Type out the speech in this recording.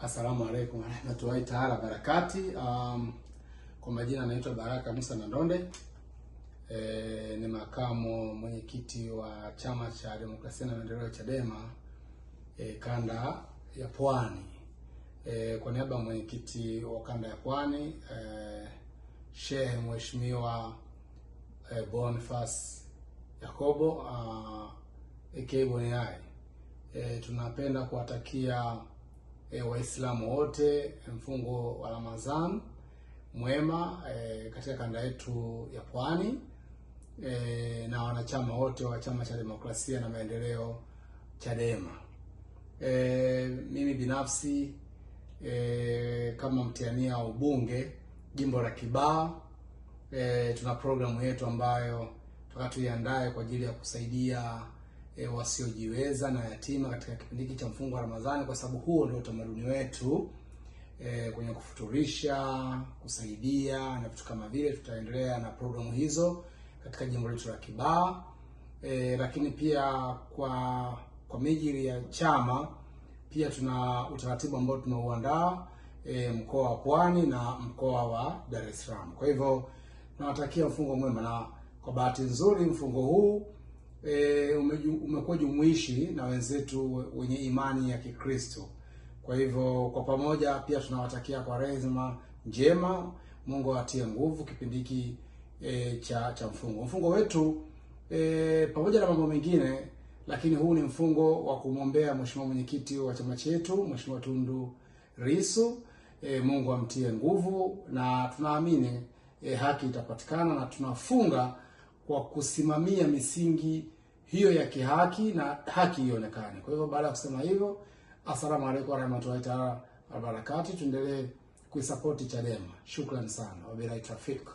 Assalamu alaikum warahmatullahi taala barakati. Kwa majina naitwa Baraka Musa Nandonde. Ni makamu mwenyekiti wa Chama cha Demokrasia na Maendeleo Chadema kanda ya Pwani. Kwa niaba ya mwenyekiti wa kanda ya Pwani Sheikh Mheshimiwa Boniface Yakobo aka Boniai, tunapenda kuwatakia Waislamu wote mfungo wa Ramadhan mwema katika kanda yetu ya Pwani, na wanachama wote wa Chama cha Demokrasia na Maendeleo Chadema. Mimi binafsi kama mtiania wa ubunge jimbo la Kibaha, tuna programu yetu ambayo tukatuiandae kwa ajili ya kusaidia wasiojiweza na yatima katika kipindi hiki cha mfungo wa Ramadhani, kwa sababu huo ndio utamaduni wetu kwenye kufuturisha, kusaidia na vitu kama vile. Tutaendelea na programu hizo katika jimbo letu la Kibaha, lakini pia kwa mijili ya chama pia tuna utaratibu ambao tunauandaa mkoa wa Pwani na mkoa wa Dar es Salaam. Kwa hivyo tunawatakia mfungo mwema, na kwa bahati nzuri mfungo huu umekuwa jumuishi na wenzetu wenye imani ya Kikristo. Kwa hivyo kwa pamoja pia tunawatakia Kwaresma njema, Mungu atie nguvu kipindi hiki cha mfungo. Mfungo wetu pamoja na mambo mengine, lakini huu ni mfungo wa kumwombea Mheshimiwa mwenyekiti wa chama chetu Mheshimiwa Tundu Lissu. Mungu amtie nguvu, na tunaamini haki itapatikana, na tunafunga kwa kusimamia misingi hiyo ya kihaki na haki ionekane. Kwa hivyo baada ya kusema hivyo, assalamu alaikum warahmatullahi taala wabarakatuh. Tuendelee kuisupport Chadema. Shukrani sana. Wabillahi tawfik.